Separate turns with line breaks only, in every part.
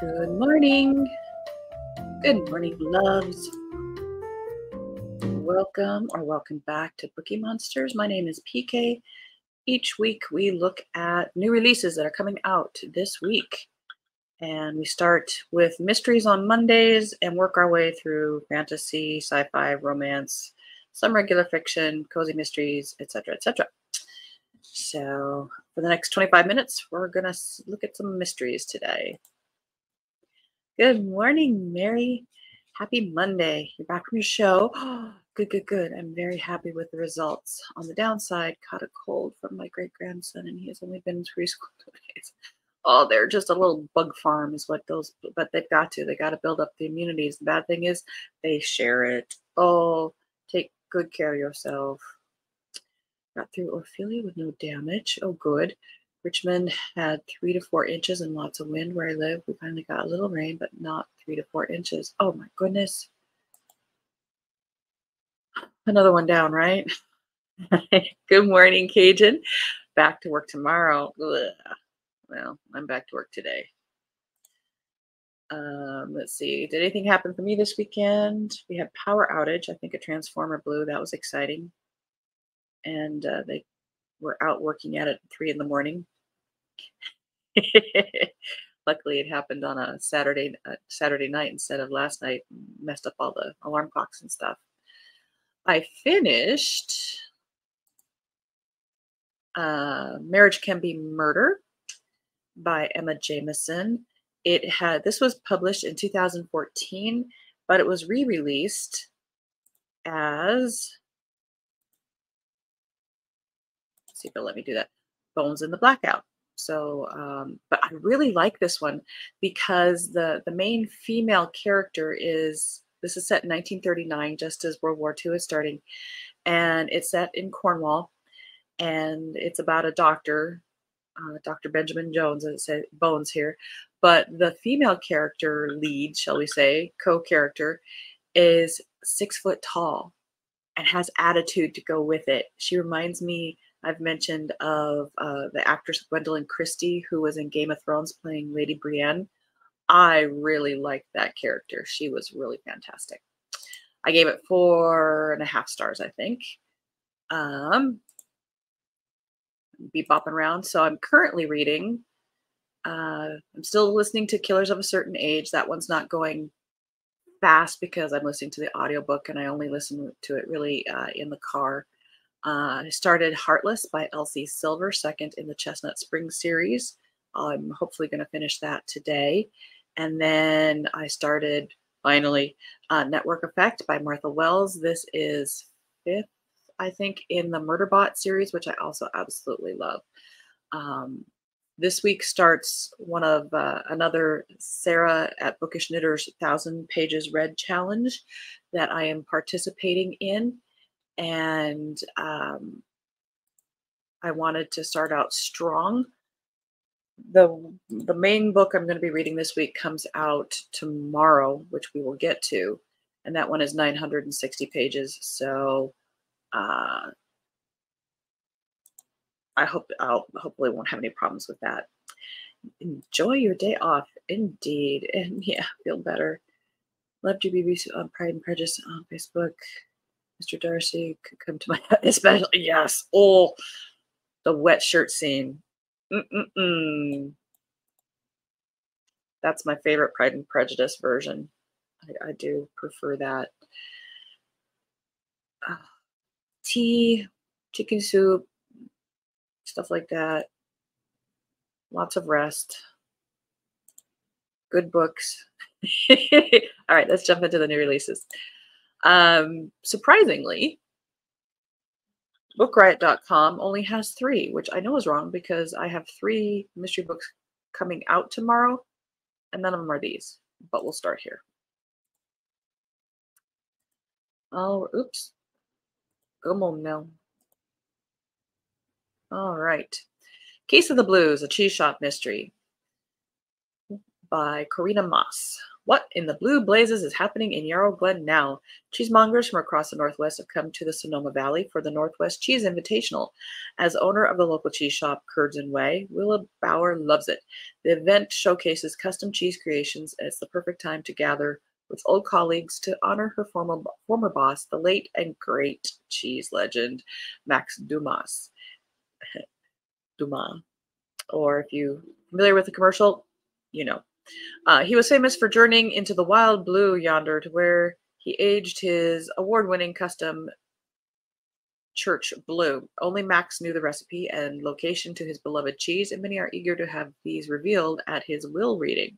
Good morning. Good morning, loves. Welcome back to Bookeemonsters. My name is PK. Each week we look at new releases that are coming out this week. And we start with mysteries on Mondays and work our way through fantasy, sci-fi, romance, some regular fiction, cozy mysteries, etc., etc. So for the next 25 minutes, we're going to look at some mysteries today. Good morning, Mary. Happy Monday. You're back from your show. Good. I'm very happy with the results. On the downside, caught a cold from my great-grandson, and he has only been in preschool 2 days. Oh, they're just a little bug farm is what those, but they've got to. They got to build up the immunities. The bad thing is they share it. Oh, take good care of yourself. Got through Ophelia with no damage. Oh, good. Richmond had 3 to 4 inches and lots of wind where I live. We finally got a little rain, but not 3 to 4 inches. Oh my goodness. Another one down, right? Good morning, Cajun. Back to work tomorrow. Ugh. Well, I'm back to work today. Let's see. Did anything happen for me this weekend? We had power outage. I think a transformer blew. That was exciting. And they were out working at it at 3 in the morning. Luckily, it happened on a Saturday night instead of last night. Messed up all the alarm clocks and stuff. I finished Marriage Can Be Murder by Emma Jameson. This was published in 2014, but it was re-released as, let's see if it'll let me do that, Bones in the Blackout. So, but I really like this one because the main female character this is set in 1939, just as World War II is starting, and it's set in Cornwall, and it's about a doctor, Dr. Benjamin Jones, as it says, Bones here, but the female character lead, shall we say, co-character, is 6 foot tall and has attitude to go with it. She reminds me, I've mentioned, of the actress Gwendolyn Christie, who was in Game of Thrones playing Lady Brienne. I really liked that character. She was really fantastic. I gave it 4.5 stars, I think. Be bopping around. So I'm currently reading. I'm still listening to Killers of a Certain Age. That one's not going fast because I'm listening to the audiobook and I only listen to it really in the car. I started Heartless by Elsie Silver, second in the Chestnut Springs series. I'm hopefully going to finish that today. And then I started, finally, Network Effect by Martha Wells. This is 5th, I think, in the Murderbot series, which I also absolutely love. This week starts one of another Sarah at Bookish Knitter's 1,000 Pages Read Challenge that I am participating in. And I wanted to start out strong. The main book I'm going to be reading this week comes out tomorrow, which we will get to, and that one is 960 pages. So I hopefully won't have any problems with that. Enjoy your day off, indeed, and yeah, feel better. Love GBB on Pride and Prejudice on Facebook. Mr. Darcy could come to my house, especially, yes. Oh, the wet shirt scene. That's my favorite Pride and Prejudice version. I do prefer that. Tea, chicken soup, stuff like that. Lots of rest. Good books. All right, let's jump into the new releases. Surprisingly, BookRiot.com only has 3, which I know is wrong because I have 3 mystery books coming out tomorrow, and none of them are these, but we'll start here. Oh, oops. Come on now. All right. Case of the Blues, a cheese shop mystery by Corina Moss. What in the blue blazes is happening in Yarrow Glen now? Cheesemongers from across the Northwest have come to the Sonoma Valley for the Northwest Cheese Invitational. As owner of the local cheese shop Curds and Way, Willa Bauer loves it. The event showcases custom cheese creations, and it's the perfect time to gather with old colleagues to honor her former boss, the late and great cheese legend, Max Dumas. Dumas. Or if you're familiar with the commercial, you know. He was famous for journeying into the wild blue yonder to where he aged his award-winning custom church blue. Only Max knew the recipe and location to his beloved cheese, and many are eager to have these revealed at his will reading.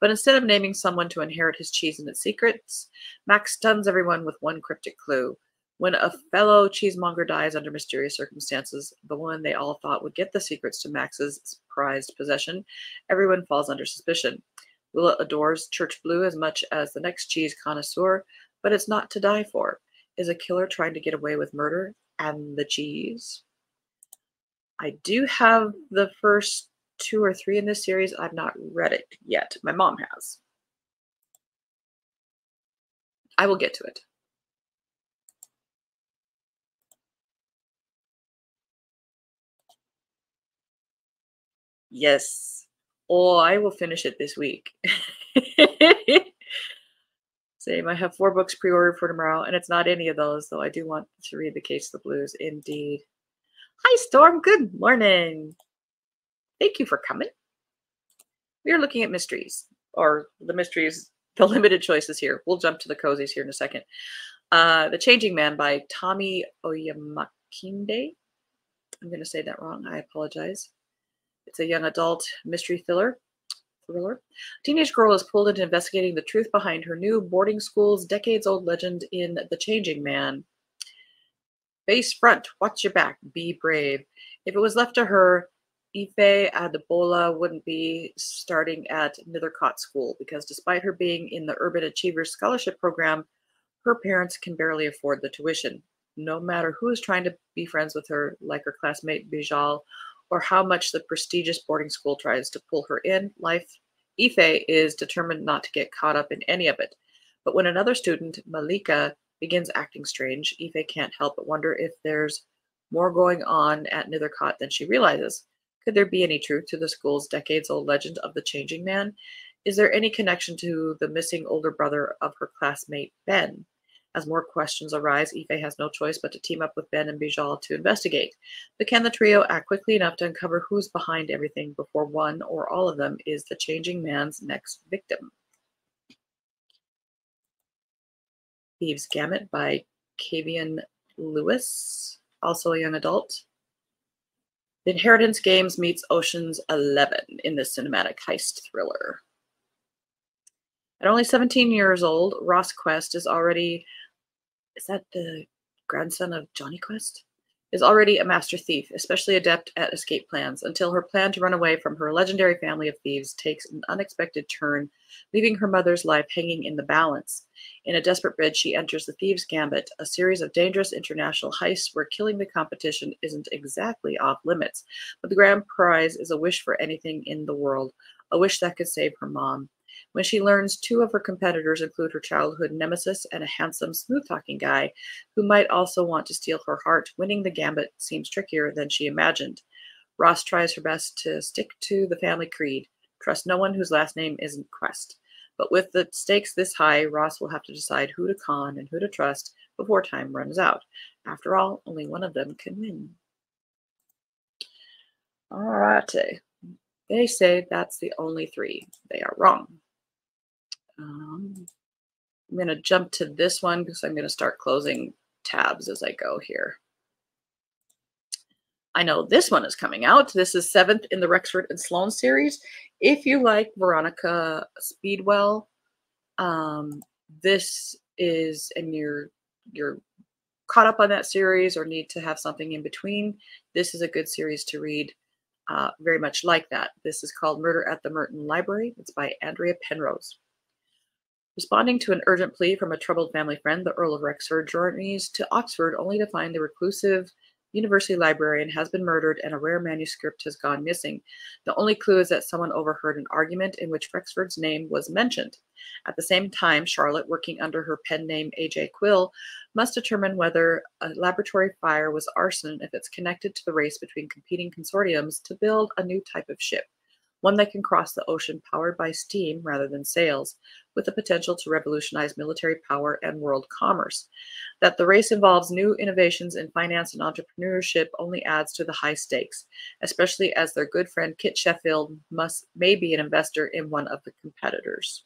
But instead of naming someone to inherit his cheese and its secrets, Max stuns everyone with one cryptic clue. When a fellow cheesemonger dies under mysterious circumstances, the one they all thought would get the secrets to Max's prized possession, everyone falls under suspicion. Willa adores Church Blue as much as the next cheese connoisseur, but it's not to die for. Is a killer trying to get away with murder and the cheese? I do have the first 2 or 3 in this series. I've not read it yet. My mom has. I will get to it. Yes. Oh, I will finish it this week. Same. I have 4 books pre-ordered for tomorrow, and it's not any of those, though I do want to read The Case of the Blues, indeed. Hi, Storm. Good morning. Thank you for coming. We are looking at mysteries, or the mysteries, the limited choices here. We'll jump to the cozies here in a second. The Changing Man by Tommy Oyamakinde. I'm going to say that wrong. I apologize. It's a young adult mystery thriller. A teenage girl is pulled into investigating the truth behind her new boarding school's decades-old legend in The Changing Man. Face front, watch your back, be brave. If it was left to her, Ife Adebola wouldn't be starting at Nethercott School because despite her being in the Urban Achievers Scholarship Program, her parents can barely afford the tuition. No matter who is trying to be friends with her, like her classmate Bijal, or how much the prestigious boarding school tries to pull her in, Ife is determined not to get caught up in any of it. But when another student, Malika, begins acting strange, Ife can't help but wonder if there's more going on at Nethercott than she realizes. Could there be any truth to the school's decades-old legend of the Changing Man? Is there any connection to the missing older brother of her classmate, Ben? As more questions arise, Ife has no choice but to team up with Ben and Bijal to investigate. But can the trio act quickly enough to uncover who's behind everything before one or all of them is the Changing Man's next victim? Thieves' Gambit by Kavian Lewis, also a young adult. The Inheritance Games meets Ocean's 11 in this cinematic heist thriller. At only 17 years old, Ross Quest is that the grandson of Johnny Quest? Is already a master thief, especially adept at escape plans, until her plan to run away from her legendary family of thieves takes an unexpected turn, leaving her mother's life hanging in the balance. In a desperate bid, she enters the Thieves' Gambit, a series of dangerous international heists where killing the competition isn't exactly off limits, but the grand prize is a wish for anything in the world, a wish that could save her mom. When she learns 2 of her competitors include her childhood nemesis and a handsome, smooth-talking guy who might also want to steal her heart, winning the gambit seems trickier than she imagined. Ross tries her best to stick to the family creed, trust no one whose last name isn't Quest. But with the stakes this high, Ross will have to decide who to con and who to trust before time runs out. After all, only one of them can win. All righty. They say that's the only 3. They are wrong. I'm going to jump to this one because I'm going to start closing tabs as I go here. I know this one is coming out. This is 7th in the Rexford and Sloan series. If you like Veronica Speedwell, this is, and you're caught up on that series or need to have something in between, this is a good series to read. Very much like that. This is called Murder at the Merton Library. It's by Andrea Penrose. Responding to an urgent plea from a troubled family friend, the Earl of Rexford journeys to Oxford only to find the reclusive university librarian has been murdered and a rare manuscript has gone missing. The only clue is that someone overheard an argument in which Rexford's name was mentioned. At the same time, Charlotte, working under her pen name A.J. Quill, must determine whether a laboratory fire was arson if it's connected to the race between competing consortiums to build a new type of ship, one that can cross the ocean powered by steam rather than sails, with the potential to revolutionize military power and world commerce. That the race involves new innovations in finance and entrepreneurship only adds to the high stakes, especially as their good friend Kit Sheffield may be an investor in one of the competitors.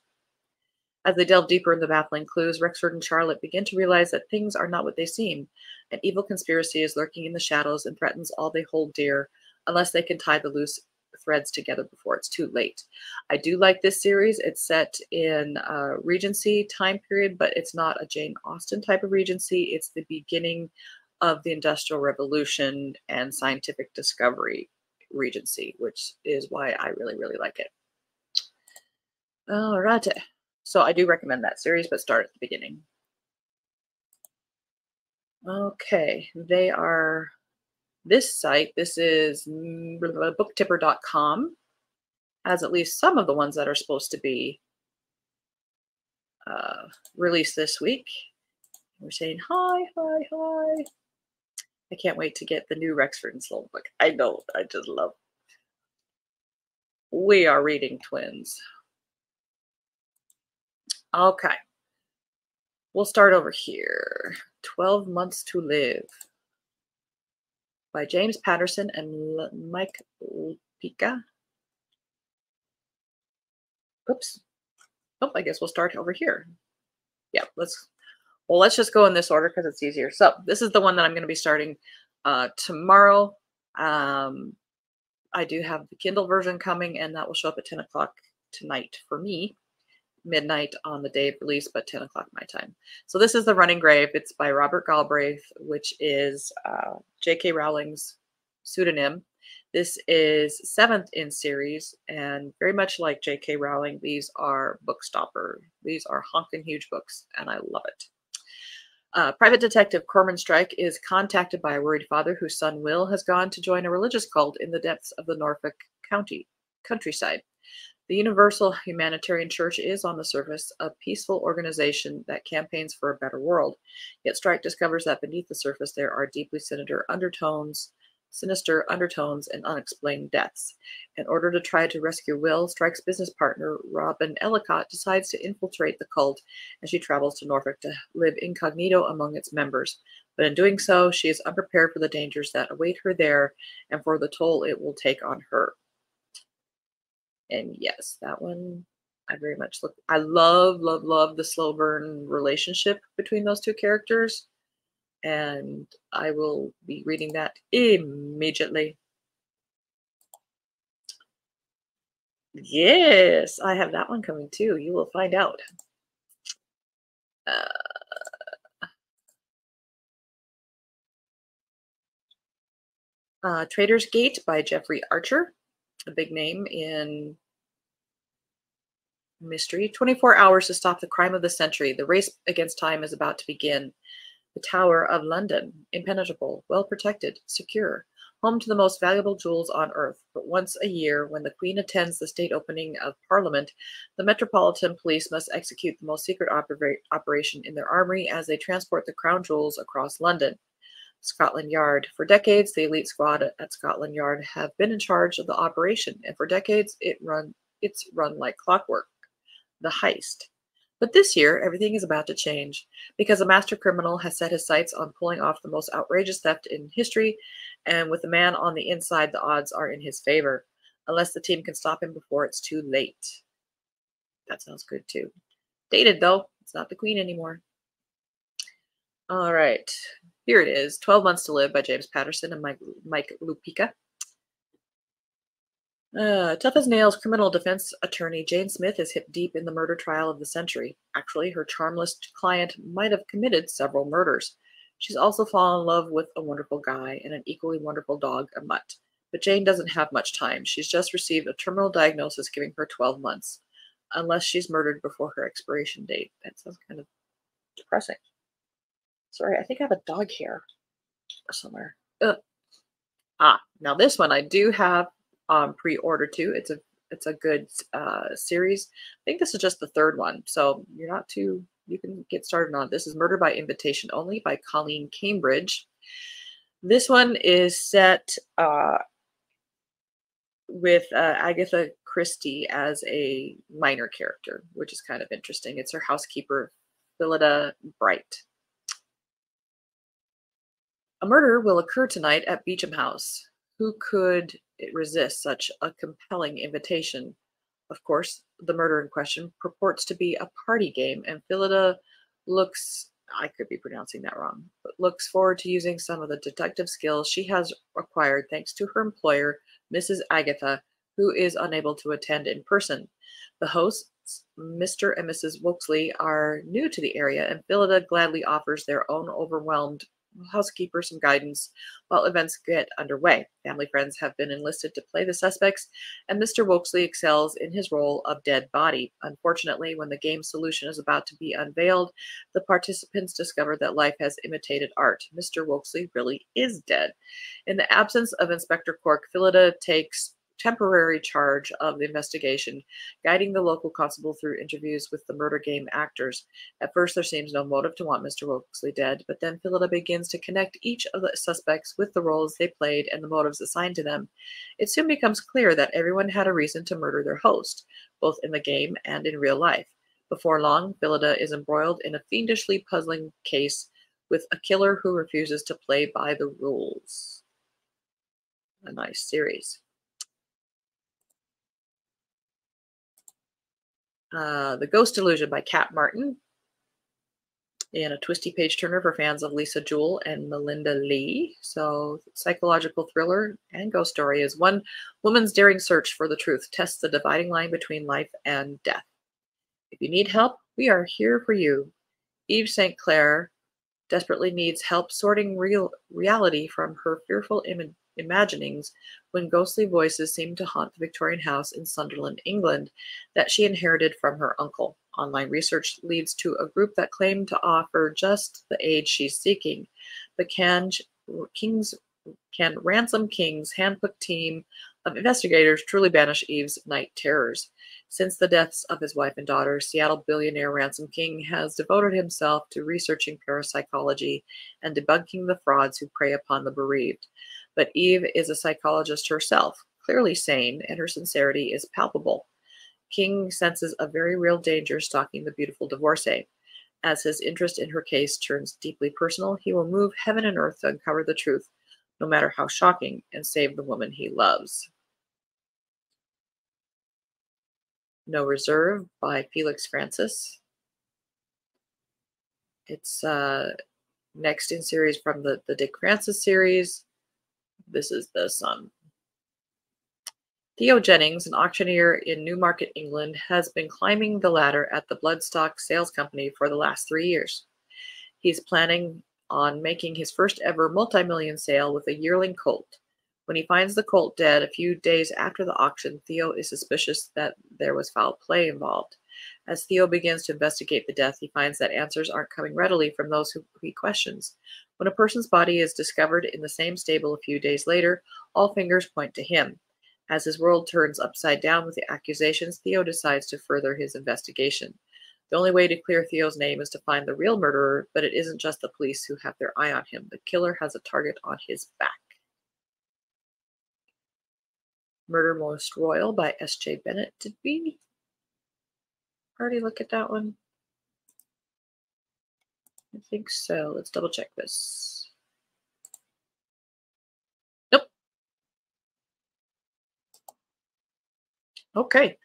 As they delve deeper in the baffling clues, Rexford and Charlotte begin to realize that things are not what they seem. An evil conspiracy is lurking in the shadows and threatens all they hold dear, unless they can tie the loose threads together before it's too late. I do like this series. It's set in Regency time period, but it's not a Jane Austen type of Regency. It's the beginning of the Industrial Revolution and scientific discovery Regency, which is why I really, really like it. All right. So I do recommend that series, but start at the beginning. Okay, they are this site. This is booktipper.com. Has at least some of the ones that are supposed to be released this week. We're saying hi, hi, hi. I can't wait to get the new Rexford and Sloan book. I know, I just love. We are reading twins. Okay. We'll start over here. 12 Months to Live by James Patterson and Mike Lupika. Oops. Oh, I guess we'll start over here. Yeah, let's just go in this order because it's easier. So this is the one that I'm going to be starting tomorrow. I do have the Kindle version coming, and that will show up at 10 o'clock tonight for me. Midnight on the day of release, but 10 o'clock my time. So this is The Running Grave. It's by Robert Galbraith, which is J.K. Rowling's pseudonym. This is 7th in series, and very much like J.K. Rowling, these are book stopper. These are honking huge books, and I love it. Private Detective Cormoran Strike is contacted by a worried father whose son Will has gone to join a religious cult in the depths of the Norfolk countryside. The Universal Humanitarian Church is, on the surface, a peaceful organization that campaigns for a better world. Yet Strike discovers that beneath the surface there are deeply sinister undertones, and unexplained deaths. In order to try to rescue Will, Strike's business partner, Robin Ellicott, decides to infiltrate the cult, and she travels to Norfolk to live incognito among its members. But in doing so, she is unprepared for the dangers that await her there and for the toll it will take on her. And yes, that one I very much look. I love, love, love the slow burn relationship between those two characters. And I will be reading that immediately. Yes, I have that one coming too. You will find out. Trader's Gate by Jeffrey Archer, a big name in mystery. 24 hours to stop the crime of the century. The race against time is about to begin. The Tower of London, impenetrable, well protected, secure, home to the most valuable jewels on earth. But once a year, when the Queen attends the state opening of Parliament, the Metropolitan Police must execute the most secret operation in their armory as they transport the crown jewels across London. Scotland Yard. For decades, the elite squad at Scotland Yard have been in charge of the operation, and for decades, it's run like clockwork. The heist. But this year, everything is about to change, because a master criminal has set his sights on pulling off the most outrageous theft in history, and with the man on the inside, the odds are in his favor, unless the team can stop him before it's too late. That sounds good, too. Dated, though. It's not the Queen anymore. All right. Here it is, 12 Months to Live by James Patterson and Mike Lupika. Tough as nails criminal defense attorney Jane Smith is hip deep in the murder trial of the century. Actually, her charmless client might have committed several murders. She's also fallen in love with a wonderful guy and an equally wonderful dog, a mutt. But Jane doesn't have much time. She's just received a terminal diagnosis giving her 12 months, unless she's murdered before her expiration date. That sounds kind of depressing. Sorry, I think I have a dog here somewhere. Uh, now this one I do have pre-ordered too. It's a good series. I think this is just the third one, so you're not too. You can get started on it. This is Murder by Invitation Only by Colleen Cambridge. This one is set with Agatha Christie as a minor character, which is kind of interesting. It's her housekeeper, Phillida Bright. A murder will occur tonight at Beecham House. Who could resist such a compelling invitation? Of course, the murder in question purports to be a party game, and Phillida looks, I could be pronouncing that wrong, but looks forward to using some of the detective skills she has acquired thanks to her employer, Mrs. Agatha, who is unable to attend in person. The hosts, Mr. and Mrs. Wokesley, are new to the area, and Phillida gladly offers their own overwhelmed housekeeper some guidance while events get underway. Family friends have been enlisted to play the suspects, and Mr. Wokesley excels in his role of dead body. Unfortunately, when the game solution is about to be unveiled, the participants discover that life has imitated art. Mr. Wokesley really is dead. In the absence of Inspector Cork, Phillida takes temporary charge of the investigation, guiding the local constable through interviews with the murder game actors. At first, there seems no motive to want Mr. Wokesley dead, but then Phillida begins to connect each of the suspects with the roles they played and the motives assigned to them. It soon becomes clear that everyone had a reason to murder their host, both in the game and in real life. Before long, Phillida is embroiled in a fiendishly puzzling case with a killer who refuses to play by the rules. A nice series. The Ghost Illusion by Kat Martin, and a twisty page turner for fans of Lisa Jewell and Melinda Lee. So, psychological thriller and ghost story is one woman's daring search for the truth tests the dividing line between life and death. If you need help, we are here for you. Eve St. Clair desperately needs help sorting reality from her fearful imaginings when ghostly voices seem to haunt the Victorian house in Sunderland, England, that she inherited from her uncle. Online research leads to a group that claim to offer just the aid she's seeking. The Can Ransom King's handpicked team of investigators truly banish Eve's night terrors. Since the deaths of his wife and daughter, Seattle billionaire Ransom King has devoted himself to researching parapsychology and debunking the frauds who prey upon the bereaved. But Eve is a psychologist herself, clearly sane, and her sincerity is palpable. King senses a very real danger stalking the beautiful divorcee. As his interest in her case turns deeply personal, he will move heaven and earth to uncover the truth, no matter how shocking, and save the woman he loves. No Reserve by Felix Francis. It's next in series from the Dick Francis series. This is the Sun. Theo Jennings, an auctioneer in Newmarket, England, has been climbing the ladder at the Bloodstock Sales Company for the last 3 years. He's planning on making his first ever multi-million sale with a yearling colt. When he finds the colt dead a few days after the auction, Theo is suspicious that there was foul play involved. As Theo begins to investigate the death, he finds that answers aren't coming readily from those who he questions. When a person's body is discovered in the same stable a few days later, all fingers point to him. As his world turns upside down with the accusations, Theo decides to further his investigation. The only way to clear Theo's name is to find the real murderer, but it isn't just the police who have their eye on him. The killer has a target on his back. Murder Most Royal by S.J. Bennett. Did we already look at that one? I think so. Let's double check this. Nope. Okay.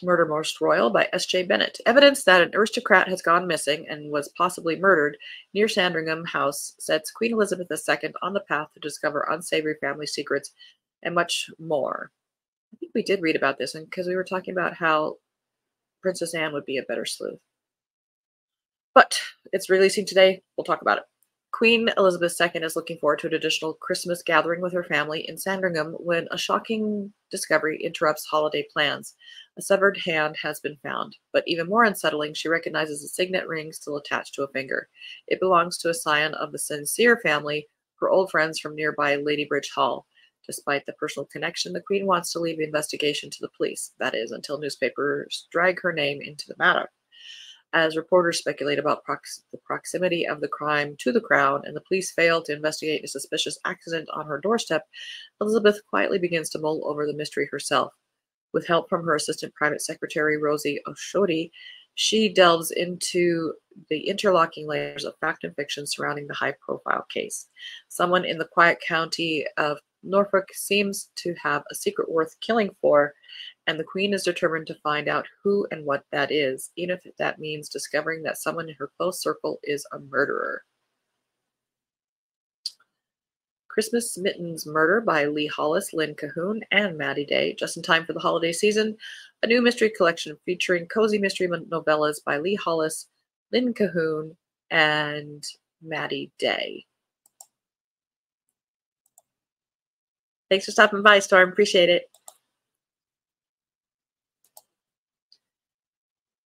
Murder Most Royal by S.J. Bennett. Evidence that an aristocrat has gone missing and was possibly murdered near Sandringham House sets Queen Elizabeth II on the path to discover unsavory family secrets and much more. I think we did read about this one because we were talking about how Princess Anne would be a better sleuth. But it's releasing today. We'll talk about it. Queen Elizabeth II is looking forward to an additional Christmas gathering with her family in Sandringham when a shocking discovery interrupts holiday plans. A severed hand has been found, but even more unsettling, she recognizes a signet ring still attached to a finger. It belongs to a scion of the Sincere family, her old friends from nearby Ladybridge Hall. Despite the personal connection, the Queen wants to leave the investigation to the police, that is, until newspapers drag her name into the matter. As reporters speculate about the proximity of the crime to the crown and the police fail to investigate a suspicious accident on her doorstep, Elizabeth quietly begins to mull over the mystery herself. With help from her assistant private secretary, Rosie O'Shody, she delves into the interlocking layers of fact and fiction surrounding the high-profile case. Someone in the quiet county of Norfolk seems to have a secret worth killing for, and the Queen is determined to find out who and what that is, even if that means discovering that someone in her close circle is a murderer. Christmas Mittens Murder by Lee Hollis, Lynn Cahoon, and Maddie Day. Just in time for the holiday season, a new mystery collection featuring cozy mystery novellas by Lee Hollis, Lynn Cahoon, and Maddie Day. Thanks for stopping by, Storm. Appreciate it.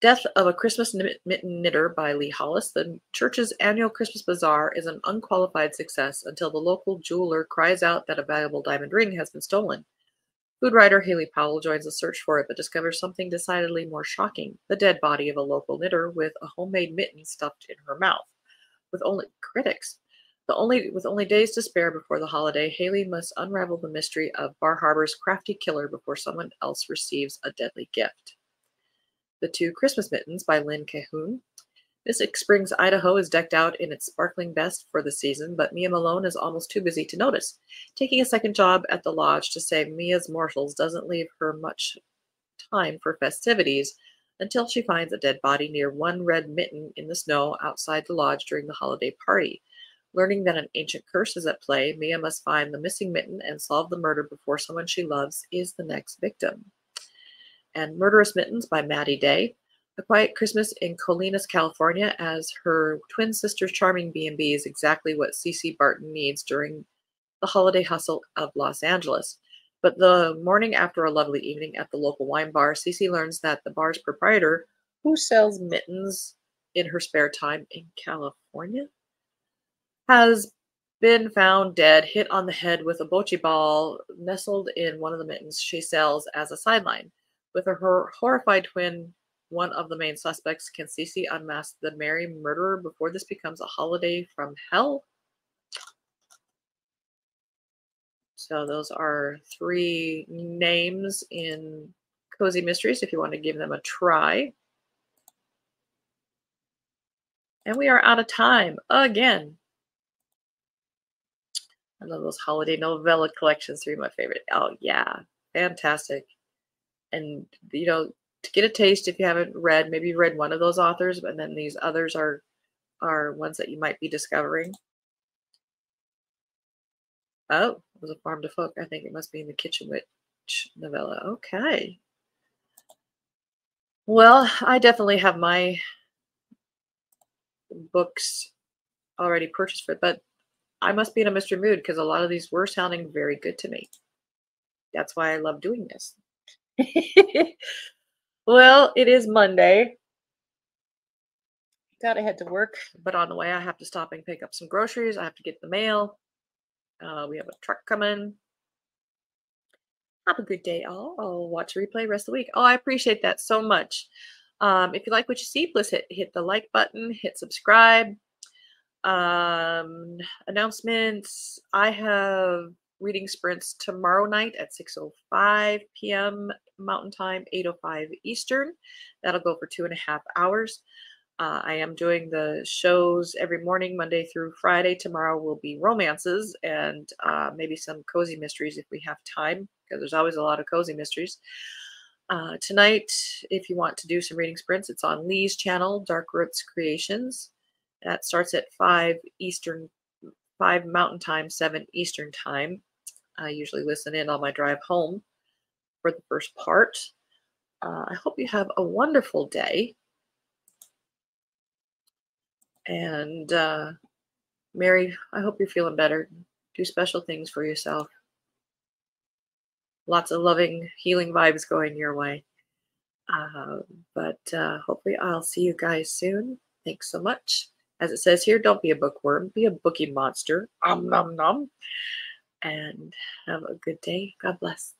Death of a Christmas Mitten Knitter by Lee Hollis. The church's annual Christmas bazaar is an unqualified success until the local jeweler cries out that a valuable diamond ring has been stolen. Food writer Haley Powell joins the search for it, but discovers something decidedly more shocking: the dead body of a local knitter with a homemade mitten stuffed in her mouth. With only days to spare before the holiday, Haley must unravel the mystery of Bar Harbor's crafty killer before someone else receives a deadly gift. The Two Christmas Mittens by Lynn Cahoon. Mystic Springs, Idaho is decked out in its sparkling best for the season, but Mia Malone is almost too busy to notice. Taking a second job at the lodge to save Mia's morsels doesn't leave her much time for festivities until she finds a dead body near one red mitten in the snow outside the lodge during the holiday party. Learning that an ancient curse is at play, Mia must find the missing mitten and solve the murder before someone she loves is the next victim. And Murderous Mittens by Maddie Day. A quiet Christmas in Colinas, California, as her twin sister's charming B&B is exactly what Cece Barton needs during the holiday hustle of Los Angeles. But the morning after a lovely evening at the local wine bar, Cece learns that the bar's proprietor, who sells mittens in her spare time in California, has been found dead, hit on the head with a bocce ball nestled in one of the mittens she sells as a sideline. With her horrified twin, one of the main suspects, can Cece unmask the merry murderer before this becomes a holiday from hell? So those are 3 names in Cozy Mysteries if you want to give them a try. And we are out of time again. I love those holiday novella collections. 3 of my favorite. Oh, yeah. Fantastic. And, to get a taste, if you haven't read, maybe you read one of those authors, but then these others are ones that you might be discovering. Oh, it was a Farm to Folk. I think it must be in the Kitchen Witch novella. Okay. Well, I definitely have my books already purchased for it, but I must be in a mystery mood because a lot of these were sounding very good to me. That's why I love doing this. Well, it is Monday. Gotta head to work, but on the way I have to stop and pick up some groceries. I have to get the mail. We have a truck coming. Have a good day, all. I'll watch a replay rest of the week. Oh, I appreciate that so much. If you like what you see, please hit the like button, hit subscribe. Announcements. I have reading sprints tomorrow night at 6:05 p.m. Mountain Time, 8:05 Eastern. That'll go for 2.5 hours. I am doing the shows every morning, Monday through Friday. Tomorrow will be romances and maybe some cozy mysteries if we have time, because there's always a lot of cozy mysteries. Tonight, if you want to do some reading sprints, it's on Lee's channel, Dark Roots Creations. That starts at 5 Mountain Time, 7 Eastern Time. I usually listen in on my drive home for the first part. I hope you have a wonderful day. And Mary, I hope you're feeling better. Do special things for yourself. Lots of loving, healing vibes going your way. Uh, but hopefully I'll see you guys soon. Thanks so much. As it says here, don't be a bookworm, be a bookie monster. Nom nom. And have a good day. God bless.